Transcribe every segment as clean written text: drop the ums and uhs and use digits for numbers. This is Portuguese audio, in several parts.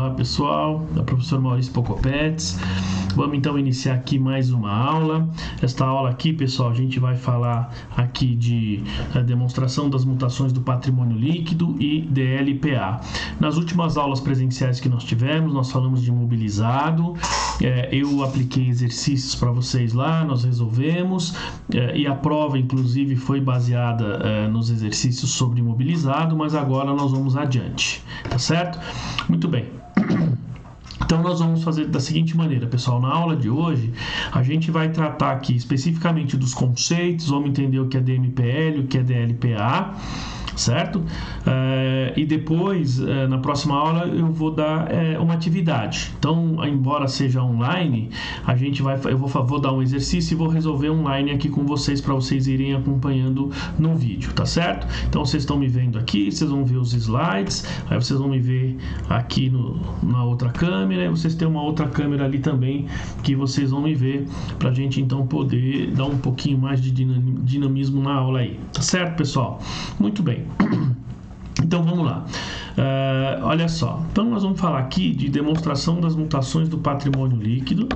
Olá pessoal, é o professor Maurício Pocopetes. Vamos então iniciar aqui mais uma aula. Esta aula aqui, pessoal, a gente vai falar aqui de demonstração das mutações do patrimônio líquido e DLPA. Nas últimas aulas presenciais que nós tivemos, nós falamos de imobilizado. Eu apliquei exercícios para vocês lá, nós resolvemos, e a prova, inclusive, foi baseada nos exercícios sobre imobilizado, mas agora nós vamos adiante, tá certo? Muito bem. Então, nós vamos fazer da seguinte maneira, pessoal. Na aula de hoje, a gente vai tratar aqui especificamente dos conceitos, vamos entender o que é DMPL, o que é DLPA, certo? E depois, na próxima aula, eu vou dar uma atividade. Então, embora seja online, vou dar um exercício e vou resolver online aqui com vocês, para vocês irem acompanhando no vídeo, tá certo? Então, vocês estão me vendo aqui, vocês vão ver os slides, aí vocês vão me ver aqui na outra câmera, e vocês têm uma outra câmera ali também, que vocês vão me ver, pra gente então poder dar um pouquinho mais de dinamismo na aula aí, tá certo, pessoal? Muito bem. Então vamos lá, olha só, então nós vamos falar aqui de demonstração das mutações do patrimônio líquido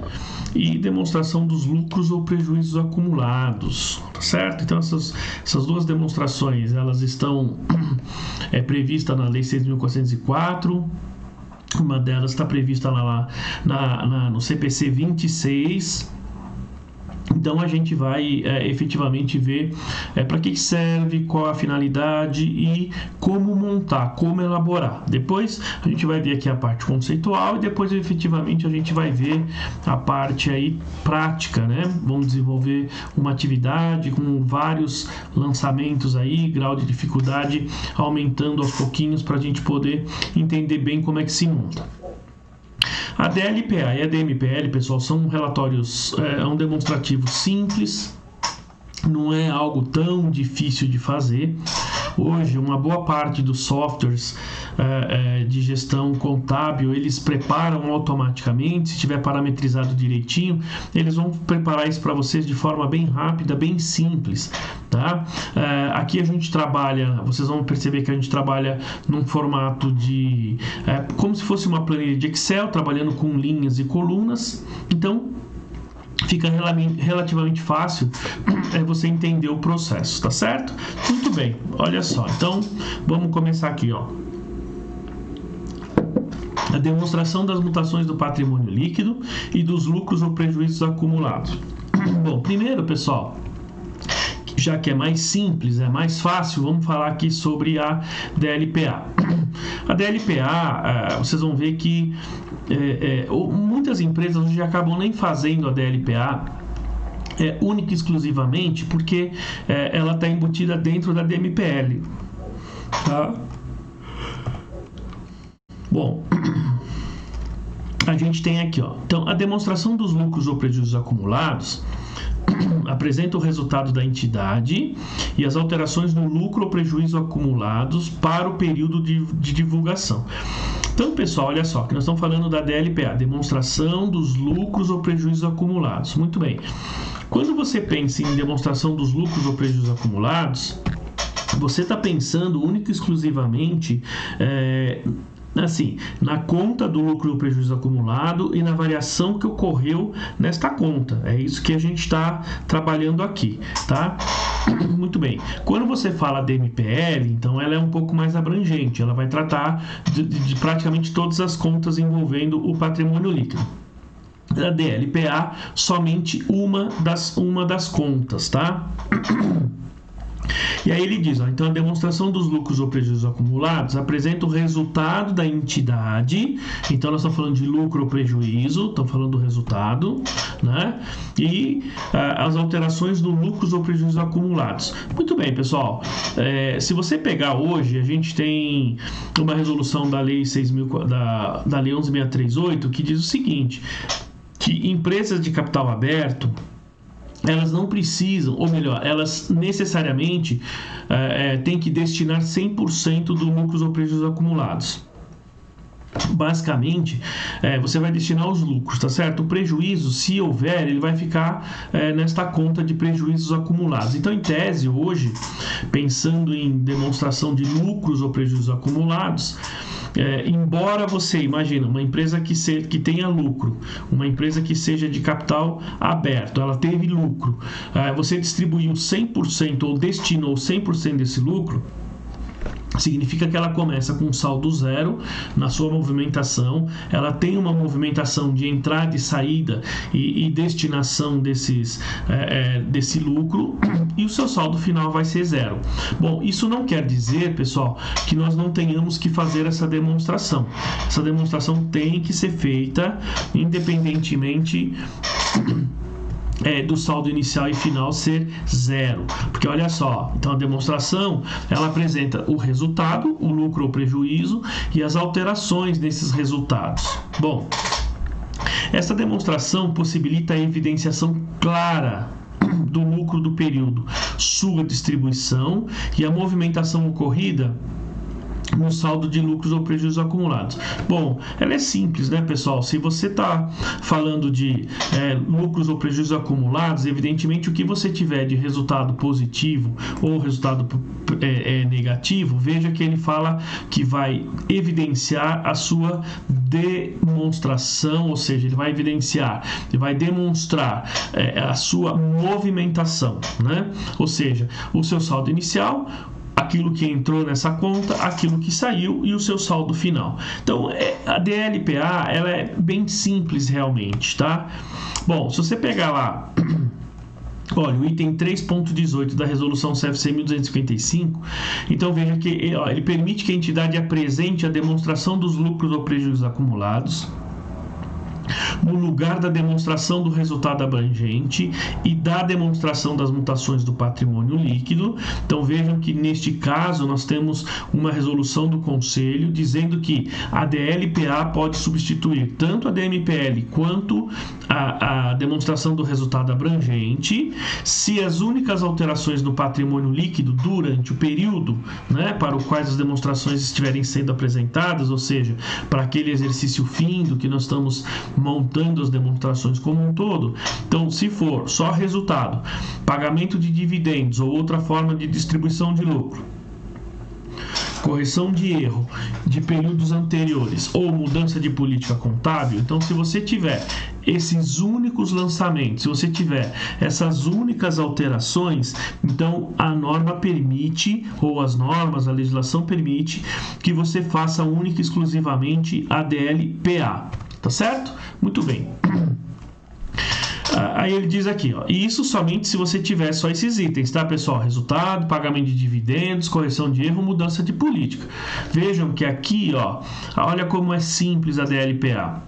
e demonstração dos lucros ou prejuízos acumulados, tá certo? Então essas duas demonstrações, elas estão previstas na Lei 6.404, uma delas está prevista lá no CPC 26. Então, a gente vai efetivamente ver para que serve, qual a finalidade e como montar, como elaborar. Depois, a gente vai ver aqui a parte conceitual e depois, efetivamente, a gente vai ver a parte aí prática, né? Vamos desenvolver uma atividade com vários lançamentos aí, grau de dificuldade aumentando aos pouquinhos para a gente poder entender bem como é que se monta. A DLPA e a DMPL, pessoal, são relatórios, um demonstrativo simples, não é algo tão difícil de fazer. Hoje, uma boa parte dos softwares de gestão contábil, eles preparam automaticamente, se tiver parametrizado direitinho, eles vão preparar isso para vocês de forma bem rápida, bem simples, tá? Aqui a gente trabalha, vocês vão perceber que a gente trabalha num formato de, como se fosse uma planilha de Excel, trabalhando com linhas e colunas. Então, fica relativamente fácil você entender o processo, tá certo? Muito bem, olha só, então vamos começar aqui, ó. A demonstração das mutações do patrimônio líquido e dos lucros ou prejuízos acumulados. Bom, primeiro, pessoal, já que é mais simples, é mais fácil, vamos falar aqui sobre a DLPA. A DLPA, vocês vão ver que muitas empresas hoje acabam nem fazendo a DLPA única e exclusivamente porque ela está embutida dentro da DMPL. Tá? Bom, a gente tem aqui, ó. Então, a demonstração dos lucros ou prejuízos acumulados apresenta o resultado da entidade e as alterações no lucro ou prejuízo acumulados para o período de divulgação. Então, pessoal, olha só, que nós estamos falando da DLPA, demonstração dos lucros ou prejuízos acumulados. Muito bem. Quando você pensa em demonstração dos lucros ou prejuízos acumulados, você está pensando única e exclusivamente na conta do lucro ou prejuízo acumulado e na variação que ocorreu nesta conta. É isso que a gente está trabalhando aqui, tá? Muito bem. Quando você fala DMPL, então ela é um pouco mais abrangente. Ela vai tratar de praticamente todas as contas envolvendo o patrimônio líquido. A DLPA, somente uma das contas, tá? E aí ele diz, ó, então a demonstração dos lucros ou prejuízos acumulados apresenta o resultado da entidade. Então nós estamos falando de lucro ou prejuízo, estamos falando do resultado, né? E as alterações no lucros ou prejuízos acumulados. Muito bem, pessoal. Se você pegar hoje, a gente tem uma resolução da Lei 11.638 que diz o seguinte, que empresas de capital aberto, elas não precisam, ou melhor, elas necessariamente têm que destinar 100% dos lucros ou prejuízos acumulados. Basicamente, você vai destinar os lucros, tá certo? O prejuízo, se houver, ele vai ficar nesta conta de prejuízos acumulados. Então, em tese, hoje, pensando em demonstração de lucros ou prejuízos acumulados, embora você imagina uma empresa que tenha lucro, uma empresa que seja de capital aberto, ela teve lucro, você distribuiu 100% ou destinou 100% desse lucro, significa que ela começa com um saldo zero na sua movimentação, ela tem uma movimentação de entrada e saída e destinação desse lucro, e o seu saldo final vai ser zero. Bom, isso não quer dizer, pessoal, que nós não tenhamos que fazer essa demonstração. Essa demonstração tem que ser feita independentemente do saldo inicial e final ser zero, porque olha só, então a demonstração ela apresenta o resultado, o lucro ou prejuízo e as alterações nesses resultados. Bom, essa demonstração possibilita a evidenciação clara do lucro do período, sua distribuição e a movimentação ocorrida no saldo de lucros ou prejuízos acumulados. Bom, ela é simples, né, pessoal? Se você está falando de lucros ou prejuízos acumulados, evidentemente o que você tiver de resultado positivo ou resultado negativo, veja que ele fala que vai evidenciar a sua demonstração, ou seja, ele vai evidenciar, ele vai demonstrar a sua movimentação, né? Ou seja, o seu saldo inicial, aquilo que entrou nessa conta, aquilo que saiu e o seu saldo final. Então, a DLPA, ela é bem simples realmente, tá? Bom, se você pegar lá, olha, o item 3.18 da resolução CFC 1255, então veja que ele permite que a entidade apresente a demonstração dos lucros ou prejuízos acumulados no lugar da demonstração do resultado abrangente e da demonstração das mutações do patrimônio líquido. Então vejam que neste caso nós temos uma resolução do Conselho dizendo que a DLPA pode substituir tanto a DMPL quanto a demonstração do resultado abrangente, se as únicas alterações no patrimônio líquido durante o período, né, para o quais as demonstrações estiverem sendo apresentadas, ou seja, para aquele exercício findo que nós estamos montando as demonstrações como um todo. Então, se for só resultado, pagamento de dividendos ou outra forma de distribuição de lucro, correção de erro de períodos anteriores ou mudança de política contábil, então se você tiver esses únicos lançamentos, se você tiver essas únicas alterações, então a norma permite, ou as normas, a legislação permite que você faça única e exclusivamente a DLPA, tá certo? Muito bem. Aí ele diz aqui, ó, e isso somente se você tiver só esses itens, tá, pessoal? Resultado, pagamento de dividendos, correção de erro, mudança de política. Vejam que aqui, ó, olha como é simples a DLPA.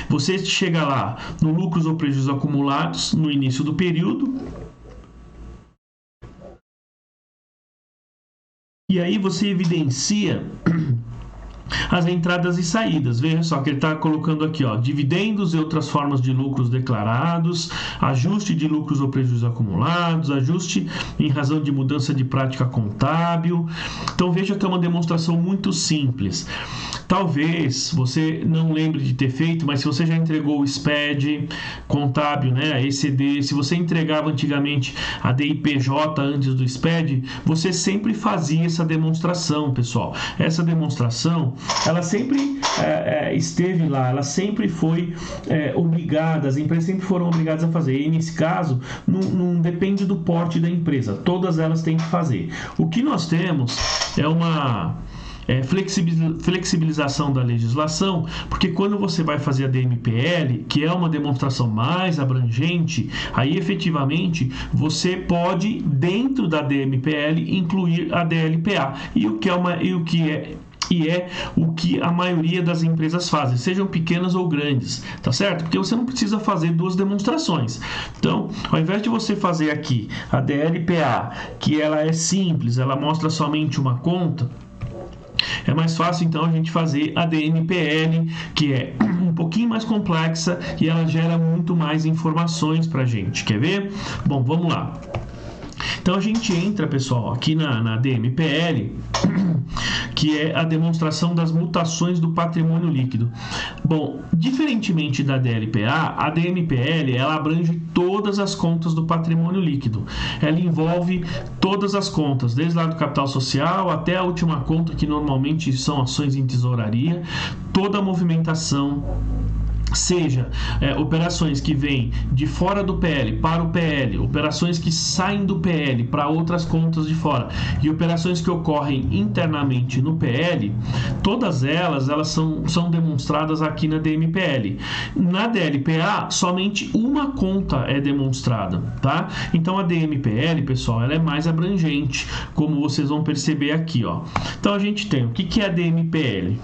Você chega lá no lucros ou prejuízos acumulados no início do período, e aí você evidencia as entradas e saídas. Veja só que ele está colocando aqui, ó, dividendos e outras formas de lucros declarados, ajuste de lucros ou prejuízos acumulados, ajuste em razão de mudança de prática contábil. Então veja que é uma demonstração muito simples. Talvez você não lembre de ter feito, mas se você já entregou o SPED contábil, né, a ECD, se você entregava antigamente a DIPJ antes do SPED, você sempre fazia essa demonstração, pessoal. Essa demonstração, ela sempre esteve lá, ela sempre foi obrigada, as empresas sempre foram obrigadas a fazer. E nesse caso, não depende do porte da empresa, todas elas têm que fazer. O que nós temos é uma flexibilização da legislação, porque quando você vai fazer a DMPL, que é uma demonstração mais abrangente, aí efetivamente você pode, dentro da DMPL, incluir a DLPA, e o que a maioria das empresas fazem, sejam pequenas ou grandes, tá certo? Porque você não precisa fazer duas demonstrações. Então, ao invés de você fazer aqui a DLPA, que ela é simples, ela mostra somente uma conta, é mais fácil então a gente fazer a DMPL, que é um pouquinho mais complexa e ela gera muito mais informações para a gente. Quer ver? Bom, vamos lá. Então a gente entra, pessoal, aqui na DMPL, que que é a demonstração das mutações do patrimônio líquido. Bom, diferentemente da DLPA, a DMPL ela abrange todas as contas do patrimônio líquido. Ela envolve todas as contas, desde lá do capital social até a última conta, que normalmente são ações em tesouraria, toda a movimentação, seja operações que vêm de fora do PL para o PL, operações que saem do PL para outras contas de fora e operações que ocorrem internamente no PL, todas elas são demonstradas aqui na DMPL. Na DLPA, somente uma conta é demonstrada, tá? Então a DMPL, pessoal, ela é mais abrangente, como vocês vão perceber aqui, ó. Então a gente tem, o que é a DMPL?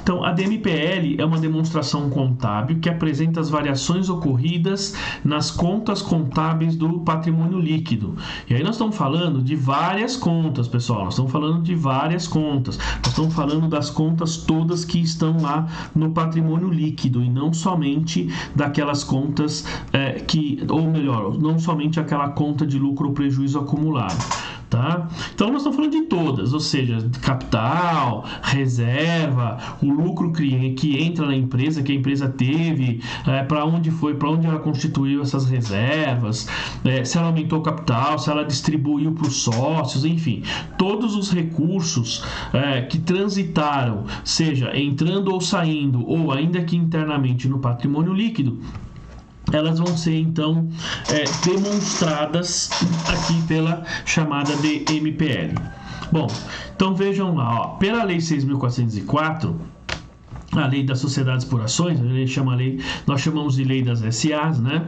Então a DMPL é uma demonstração contábil que apresenta as variações ocorridas nas contas contábeis do patrimônio líquido. E aí nós estamos falando de várias contas, pessoal. Nós estamos falando de várias contas. Nós estamos falando das contas todas que estão lá no patrimônio líquido e não somente daquelas contas ou melhor, não somente aquela conta de lucro ou prejuízo acumulado. Tá? Então nós estamos falando de todas, ou seja, capital, reserva, o lucro que entra na empresa, que a empresa teve, para onde foi, para onde ela constituiu essas reservas, se ela aumentou o capital, se ela distribuiu para os sócios, enfim, todos os recursos que transitaram, seja entrando ou saindo, ou ainda que internamente no patrimônio líquido, elas vão ser, então, demonstradas aqui pela chamada DMPL. Bom, então vejam lá, ó, pela Lei 6.404, a Lei das Sociedades por Ações, nós chamamos de Lei das SAs, né?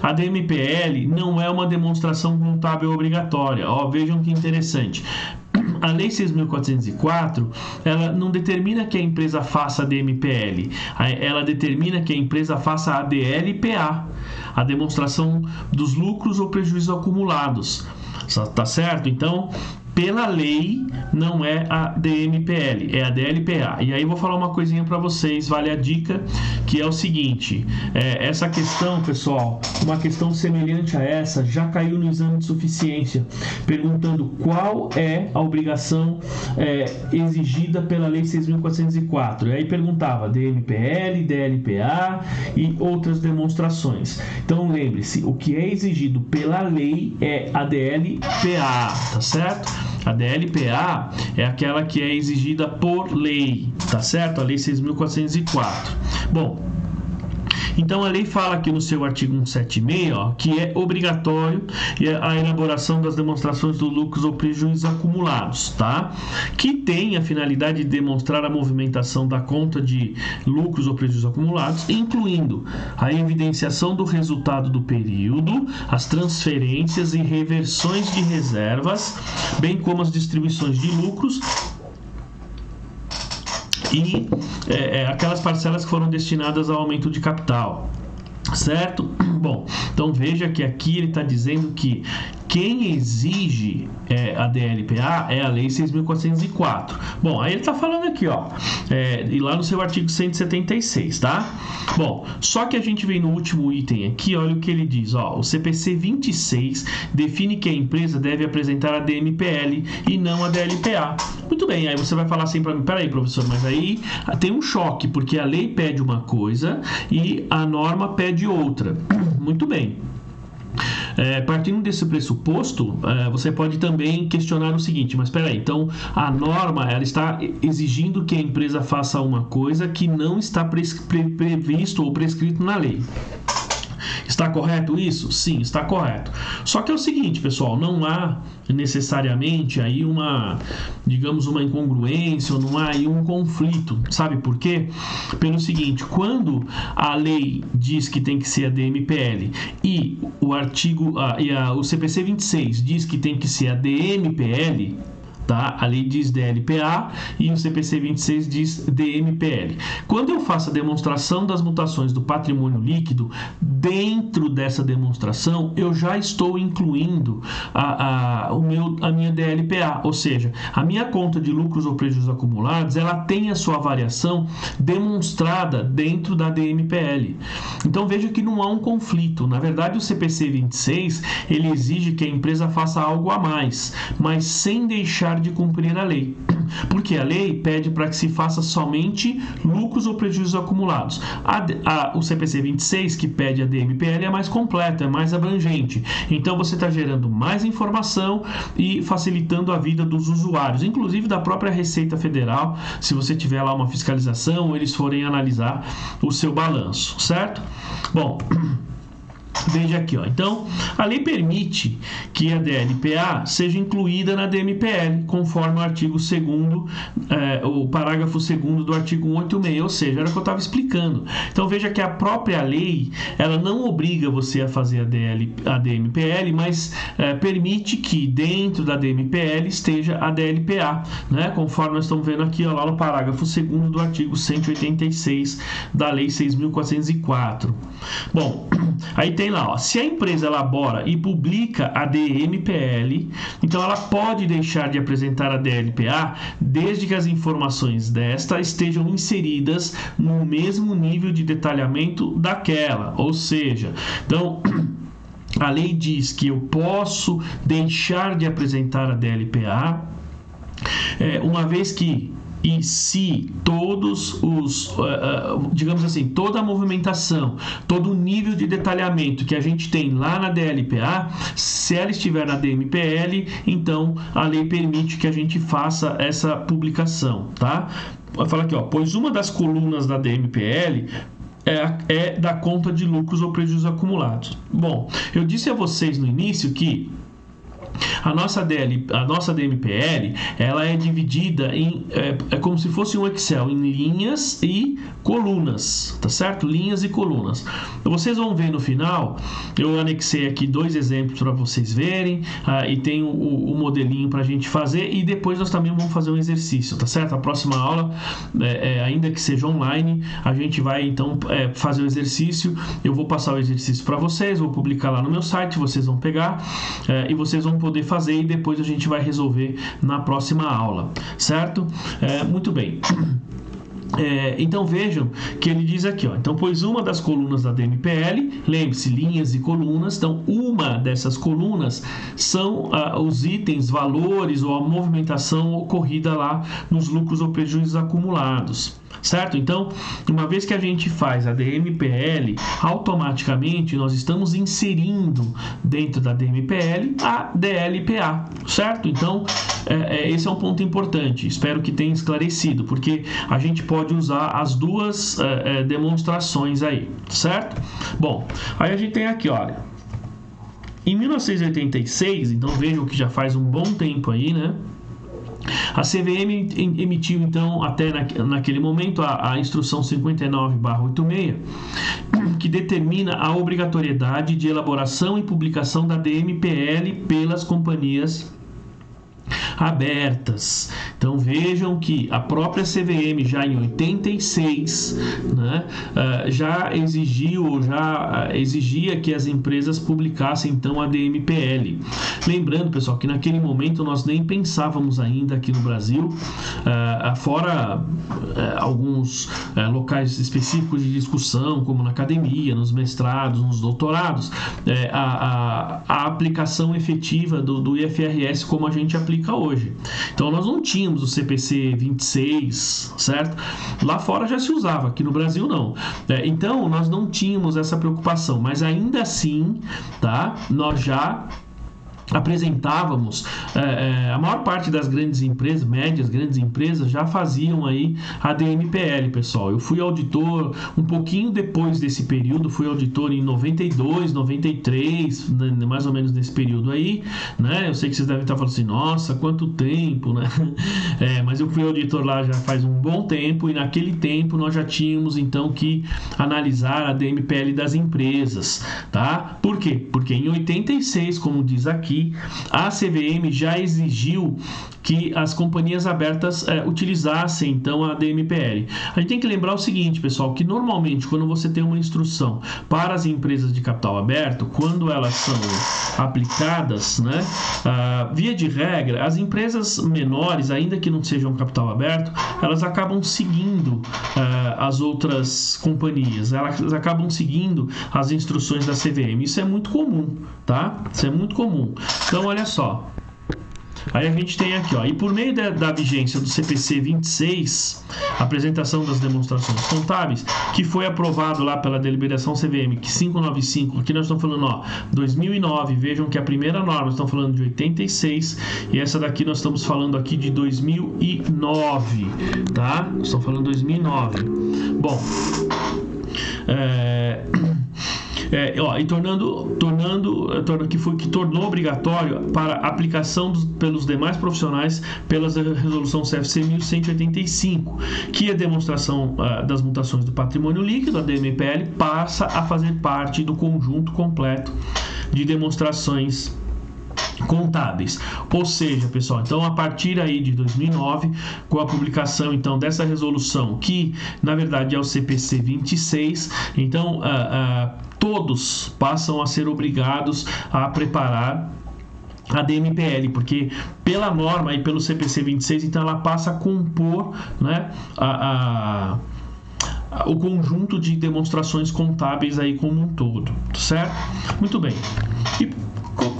A DMPL não é uma demonstração contábil obrigatória. Ó, vejam que interessante. A Lei 6.404, ela não determina que a empresa faça a DMPL, ela determina que a empresa faça a DLPA, a demonstração dos lucros ou prejuízos acumulados. Tá certo? Então, pela lei, não é a DMPL, é a DLPA. E aí vou falar uma coisinha para vocês, vale a dica, que é o seguinte, essa questão, pessoal, uma questão semelhante a essa, já caiu no exame de suficiência, perguntando qual é a obrigação exigida pela Lei 6.404. E aí perguntava DMPL, DLPA e outras demonstrações. Então lembre-se, o que é exigido pela lei é a DLPA, tá certo? A DLPA é aquela que é exigida por lei, tá certo? A Lei 6.404. Bom, então a lei fala aqui no seu artigo 176, ó, que é obrigatório a elaboração das demonstrações dos lucros ou prejuízos acumulados, tá? Que tem a finalidade de demonstrar a movimentação da conta de lucros ou prejuízos acumulados, incluindo a evidenciação do resultado do período, as transferências e reversões de reservas, bem como as distribuições de lucros e aquelas parcelas que foram destinadas ao aumento de capital, certo? Bom, então veja que aqui ele está dizendo que quem exige a DLPA é a Lei 6.404. Bom, aí ele está falando aqui, ó, e lá no seu artigo 176, tá? Bom, só que a gente vem no último item aqui, olha o que ele diz, ó, o CPC 26 define que a empresa deve apresentar a DMPL e não a DLPA. Muito bem, aí você vai falar assim para mim, peraí, professor, mas aí tem um choque, porque a lei pede uma coisa e a norma pede outra. Muito bem. Partindo desse pressuposto, você pode também questionar o seguinte, mas espera aí, então a norma ela está exigindo que a empresa faça uma coisa que não está previsto ou prescrito na lei. Está correto isso? Sim, está correto. Só que é o seguinte, pessoal, não há necessariamente aí digamos, uma incongruência, ou não há aí um conflito. Sabe por quê? Pelo seguinte, quando a lei diz que tem que ser a DMPL e o CPC 26 diz que tem que ser a DMPL, tá? A lei diz DLPA e o CPC 26 diz DMPL. Quando eu faço a demonstração das mutações do patrimônio líquido, dentro dessa demonstração eu já estou incluindo a minha DLPA, ou seja, a minha conta de lucros ou prejuízos acumulados, ela tem a sua variação demonstrada dentro da DMPL. Então veja que não há um conflito. Na verdade, o CPC 26 ele exige que a empresa faça algo a mais, mas sem deixar de cumprir a lei. Porque a lei pede para que se faça somente lucros ou prejuízos acumulados. O CPC 26, que pede a DMPL, é mais completo, é mais abrangente. Então você está gerando mais informação e facilitando a vida dos usuários, inclusive da própria Receita Federal, se você tiver lá uma fiscalização, eles forem analisar o seu balanço, certo? Bom, veja aqui, ó. Então, a lei permite que a DLPA seja incluída na DMPL, conforme o artigo 2º, o parágrafo 2º do artigo 186, ou seja, era o que eu estava explicando. Então, veja que a própria lei, ela não obriga você a fazer a DMPL, mas permite que dentro da DMPL esteja a DLPA, né? Conforme nós estamos vendo aqui, ó, lá no parágrafo 2º do artigo 186 da Lei 6.404. Bom, aí tem lá, ó, se a empresa elabora e publica a DMPL, então ela pode deixar de apresentar a DLPA desde que as informações desta estejam inseridas no mesmo nível de detalhamento daquela, ou seja, então a lei diz que eu posso deixar de apresentar a DLPA uma vez que e se todos os, digamos assim, toda a movimentação, todo o nível de detalhamento que a gente tem lá na DLPA, se ela estiver na DMPL, então a lei permite que a gente faça essa publicação, tá? Vai falar aqui, ó, pois uma das colunas da DMPL é da conta de lucros ou prejuízos acumulados. Bom, eu disse a vocês no início que a nossa DMPL, ela é dividida em, como se fosse um Excel, em linhas e colunas, tá certo? Linhas e colunas. Vocês vão ver no final, eu anexei aqui 2 exemplos para vocês verem, e tem o modelinho para a gente fazer, e depois nós também vamos fazer um exercício, tá certo? A próxima aula, ainda que seja online, a gente vai então fazer o exercício, eu vou passar o exercício para vocês, vou publicar lá no meu site, vocês vão pegar, e vocês vão poder fazer, e depois a gente vai resolver na próxima aula, certo? Muito bem. Então vejam que ele diz aqui, ó, então pois uma das colunas da DMPL, lembre-se, linhas e colunas, então uma dessas colunas são os itens, valores ou a movimentação ocorrida lá nos lucros ou prejuízos acumulados, certo? Então, uma vez que a gente faz a DMPL, automaticamente nós estamos inserindo dentro da DMPL a DLPA, certo? Então, esse é um ponto importante, espero que tenha esclarecido, porque a gente pode usar as duas demonstrações aí, certo? Bom, aí a gente tem aqui, olha, em 1986, então vejam que já faz um bom tempo aí, né? A CVM emitiu, então, até naquele momento, a instrução 59/86, que determina a obrigatoriedade de elaboração e publicação da DMPL pelas companhias abertas. Então vejam que a própria CVM já em 86, né, já exigia que as empresas publicassem então a DMPL. Lembrando, pessoal, que naquele momento nós nem pensávamos ainda aqui no Brasil, fora alguns locais específicos de discussão, como na academia, nos mestrados, nos doutorados, a aplicação efetiva do IFRS como a gente aplica hoje. Então nós não tínhamos o CPC 26, certo? Lá fora já se usava, aqui no Brasil não. Então nós não tínhamos essa preocupação, mas ainda assim, tá? Nós já apresentávamos, a maior parte das grandes empresas, médias, grandes empresas, já faziam aí a DMPL, pessoal. Eu fui auditor um pouquinho depois desse período, fui auditor em 92, 93, né, mais ou menos nesse período aí, né? Eu sei que vocês devem estar falando assim, nossa, quanto tempo, né? Mas eu fui auditor lá já faz um bom tempo, e naquele tempo nós já tínhamos então que analisar a DMPL das empresas, tá? Por quê? Porque em 86, como diz aqui, a CVM já exigiu que as companhias abertas utilizassem então a DMPL. A gente tem que lembrar o seguinte, pessoal, que normalmente quando você tem uma instrução para as empresas de capital aberto, quando elas são aplicadas, né, via de regra, as empresas menores, ainda que não sejam capital aberto, elas acabam seguindo as outras companhias, elas acabam seguindo as instruções da CVM. Isso é muito comum, tá? Isso é muito comum. Então, olha só. Aí a gente tem aqui, ó, e por meio da vigência do CPC 26, apresentação das demonstrações contábeis, que foi aprovado lá pela deliberação CVM 595, aqui nós estamos falando, ó, 2009, vejam que a primeira norma, estamos falando de 86, e essa daqui nós estamos falando aqui de 2009, tá? Estamos falando de 2009. Bom, e que tornou obrigatório para aplicação pelos demais profissionais pela resolução CFC 1185, que a demonstração das mutações do patrimônio líquido, a DMPL, passa a fazer parte do conjunto completo de demonstrações contábeis. Ou seja, pessoal, então a partir aí de 2009, com a publicação então dessa resolução, que na verdade é o CPC 26, então todos passam a ser obrigados a preparar a DMPL, porque pela norma e pelo CPC 26, então ela passa a compor, né, o conjunto de demonstrações contábeis aí como um todo, certo? Muito bem.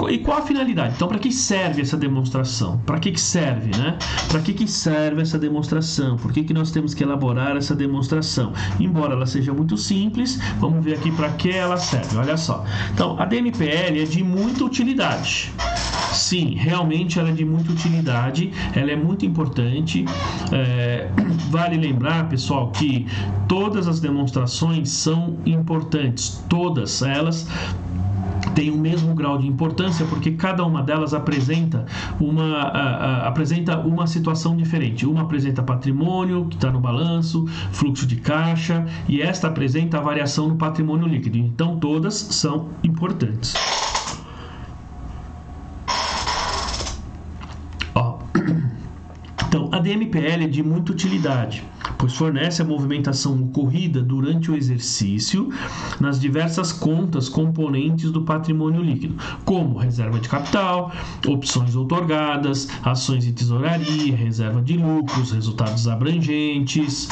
E qual a finalidade? Então, para que serve essa demonstração? Para que serve, né? Para que serve essa demonstração? Por que nós temos que elaborar essa demonstração? Embora ela seja muito simples, vamos ver aqui para que ela serve. Olha só. Então, a DMPL é de muita utilidade. Sim, realmente ela é de muita utilidade, ela é muito importante. Vale lembrar, pessoal, que todas as demonstrações são importantes, todas elas tem o mesmo grau de importância, porque cada uma delas apresenta uma situação diferente. Uma apresenta patrimônio, que está no balanço, fluxo de caixa, e esta apresenta a variação no patrimônio líquido. Então, todas são importantes. Então, a DMPL é de muita utilidade, pois fornece a movimentação ocorrida durante o exercício nas diversas contas componentes do patrimônio líquido, como reserva de capital, opções outorgadas, ações de tesouraria, reserva de lucros, resultados abrangentes,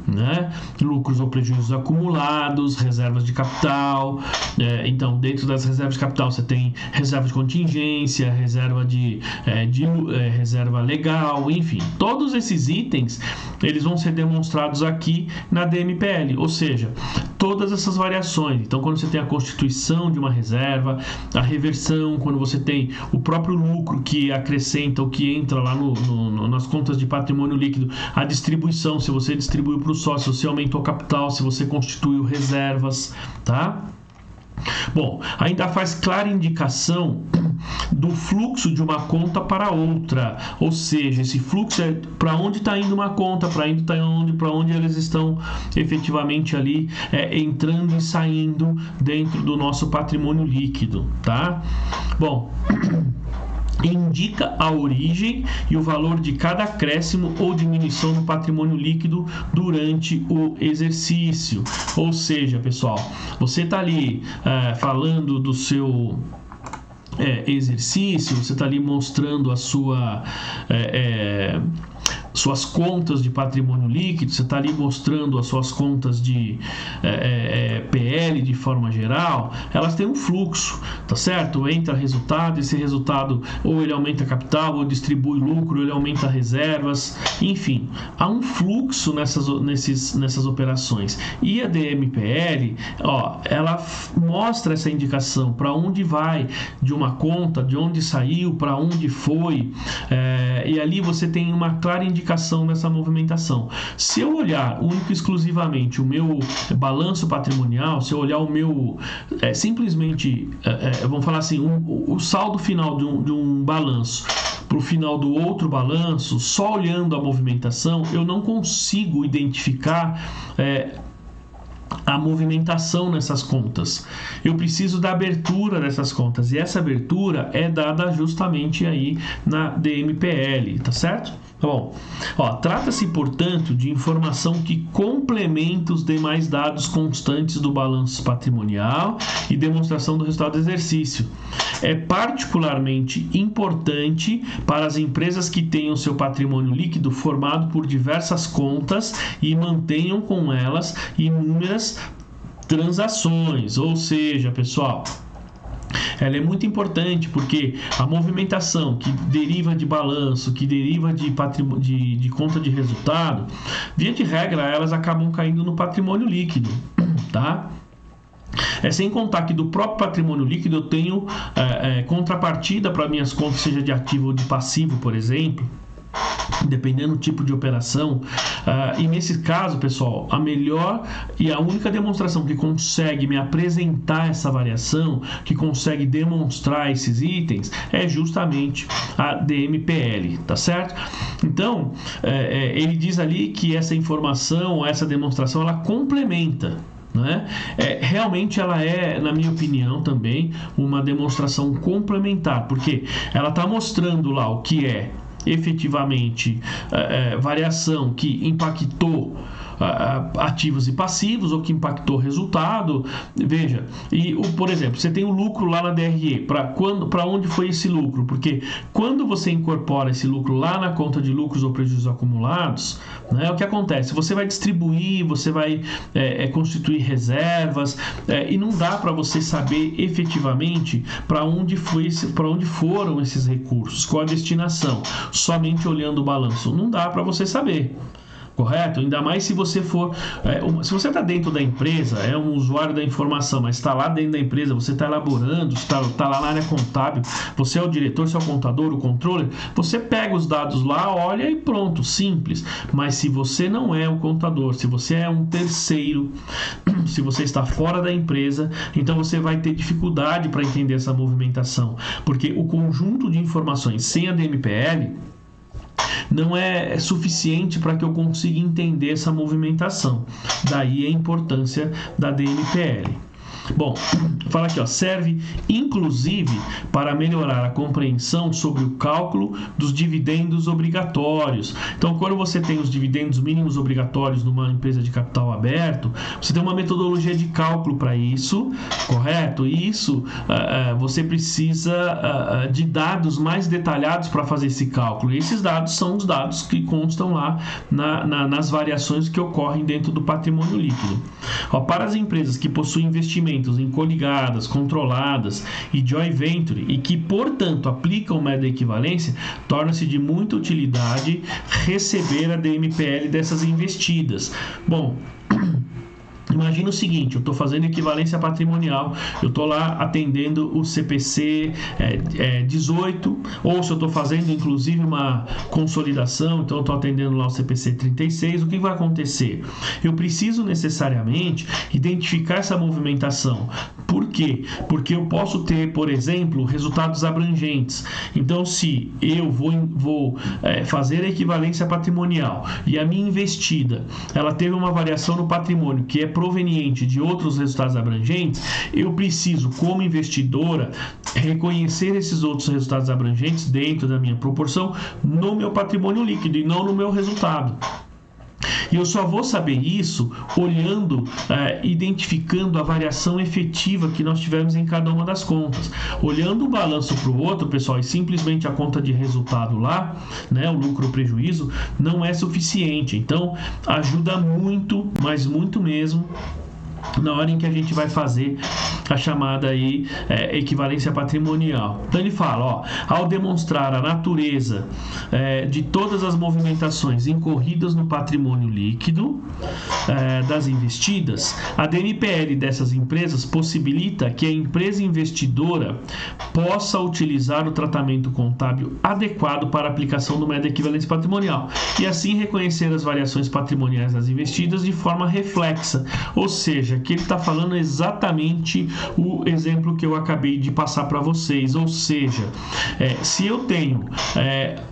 né? Lucros ou prejuízos acumulados, reservas de capital. Então, dentro das reservas de capital, você tem reserva de contingência, reserva reserva legal, enfim, todos esses itens eles vão ser demonstrados aqui na DMPL, ou seja, todas essas variações. Então, quando você tem a constituição de uma reserva, a reversão, quando você tem o próprio lucro que acrescenta ou que entra lá nas contas de patrimônio líquido, a distribuição, se você distribuiu para o sócio, se aumentou o capital, se você constituiu reservas, tá? Bom, ainda faz clara indicação do fluxo de uma conta para outra, ou seja, esse fluxo é para onde está indo uma conta, para onde eles estão efetivamente ali entrando e saindo dentro do nosso patrimônio líquido, tá? Bom, indica a origem e o valor de cada acréscimo ou diminuição no patrimônio líquido durante o exercício. Ou seja, pessoal, você está ali falando do seu exercício, você está ali mostrando a suas contas de patrimônio líquido, você está ali mostrando as suas contas de PL de forma geral, elas têm um fluxo, tá certo? Entra resultado, esse resultado ou ele aumenta capital, ou distribui lucro, ou ele aumenta reservas, enfim, há um fluxo nessas operações. E a DMPL, ela mostra essa indicação para onde vai de uma conta, de onde saiu, para onde foi, e ali você tem uma clara indicação dessa movimentação. Se eu olhar único e exclusivamente o meu balanço patrimonial, se eu olhar o meu simplesmente, vamos falar assim, o saldo final de um balanço para o final do outro balanço, só olhando a movimentação, eu não consigo identificar a movimentação nessas contas. Eu preciso da abertura dessas contas, e essa abertura é dada justamente aí na DMPL, tá certo? Bom, trata-se, portanto, de informação que complementa os demais dados constantes do balanço patrimonial e demonstração do resultado do exercício. É particularmente importante para as empresas que tenham seu patrimônio líquido formado por diversas contas e mantenham com elas inúmeras transações. Ou seja, pessoal, ela é muito importante porque a movimentação que deriva de balanço, que deriva de conta de resultado, via de regra, elas acabam caindo no patrimônio líquido, tá? Sem contar que do próprio patrimônio líquido eu tenho contrapartida para minhas contas, seja de ativo ou de passivo, por exemplo, dependendo do tipo de operação. E nesse caso, pessoal, a melhor e a única demonstração que consegue me apresentar essa variação, que consegue demonstrar esses itens, é justamente a DMPL, tá certo? Então, ele diz ali que essa informação, essa demonstração, ela complementa, né? Realmente ela é, na minha opinião, também uma demonstração complementar, porque ela está mostrando lá o que é efetivamente variação que impactou ativos e passivos, ou que impactou resultado. Veja, por exemplo, você tem o lucro lá na DRE, para onde foi esse lucro? Porque quando você incorpora esse lucro lá na conta de lucros ou prejuízos acumulados, né, o que acontece? Você vai distribuir, você vai constituir reservas, e não dá para você saber efetivamente para onde foram esses recursos, qual a destinação, somente olhando o balanço. Não dá para você saber. Correto? Ainda mais se você for... se você está dentro da empresa, é um usuário da informação, mas está lá dentro da empresa, você está elaborando, está lá na área contábil, você é o diretor, você é o contador, o controller, você pega os dados lá, olha e pronto, simples. Mas se você não é o contador, se você é um terceiro, se você está fora da empresa, então você vai ter dificuldade para entender essa movimentação, porque o conjunto de informações sem a DMPL não é suficiente para que eu consiga entender essa movimentação. Daí a importância da DMPL. Bom, fala aqui, serve inclusive para melhorar a compreensão sobre o cálculo dos dividendos obrigatórios. Então, quando você tem os dividendos mínimos obrigatórios numa empresa de capital aberto, você tem uma metodologia de cálculo para isso, correto? E isso você precisa de dados mais detalhados para fazer esse cálculo. E esses dados são os dados que constam lá nas variações que ocorrem dentro do patrimônio líquido. Para as empresas que possuem investimentos em coligadas, controladas e joint venture e que, portanto, aplicam média equivalência, torna-se de muita utilidade receber a DMPL dessas investidas. Bom, imagina o seguinte, eu estou fazendo equivalência patrimonial, eu estou lá atendendo o CPC 18, ou se eu estou fazendo inclusive uma consolidação, então eu estou atendendo lá o CPC 36, o que vai acontecer? Eu preciso necessariamente identificar essa movimentação. Por quê? Porque eu posso ter, por exemplo, resultados abrangentes. Então, se eu vou fazer a equivalência patrimonial e a minha investida, ela teve uma variação no patrimônio que é proveniente de outros resultados abrangentes, eu preciso, como investidora, reconhecer esses outros resultados abrangentes dentro da minha proporção no meu patrimônio líquido e não no meu resultado. E eu só vou saber isso olhando, identificando a variação efetiva que nós tivemos em cada uma das contas. Olhando um balanço para o outro, pessoal, e simplesmente a conta de resultado lá, né, o lucro ou prejuízo, não é suficiente. Então, ajuda muito, mas muito mesmo, na hora em que a gente vai fazer a chamada aí, equivalência patrimonial. Então ele fala, ao demonstrar a natureza de todas as movimentações incorridas no patrimônio líquido das investidas, a DMPL dessas empresas possibilita que a empresa investidora possa utilizar o tratamento contábil adequado para a aplicação do método de equivalência patrimonial e assim reconhecer as variações patrimoniais das investidas de forma reflexa, ou seja, que ele está falando exatamente o exemplo que eu acabei de passar para vocês, ou seja, se eu tenho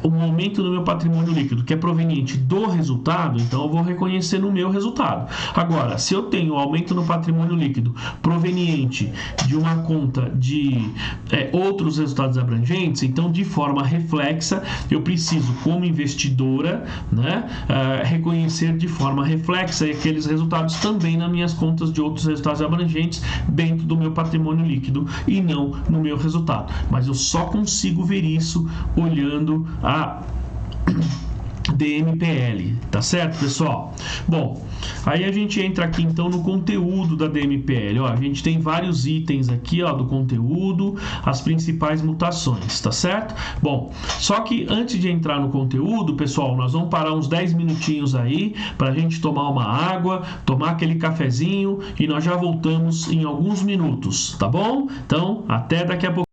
um aumento no meu patrimônio líquido que é proveniente do resultado, então eu vou reconhecer no meu resultado. Agora, se eu tenho um aumento no patrimônio líquido proveniente de uma conta de outros resultados abrangentes, então de forma reflexa eu preciso, como investidora, né, reconhecer de forma reflexa aqueles resultados também nas minhas contas de outros resultados abrangentes dentro do meu patrimônio líquido e não no meu resultado. Mas eu só consigo ver isso olhando DMPL, tá certo, pessoal? Bom, aí a gente entra aqui então no conteúdo da DMPL. Ó, a gente tem vários itens aqui, ó, do conteúdo, as principais mutações, tá certo? Bom, só que antes de entrar no conteúdo, pessoal, nós vamos parar uns 10 minutinhos aí para a gente tomar uma água, tomar aquele cafezinho e nós já voltamos em alguns minutos, tá bom? Então, até daqui a pouco.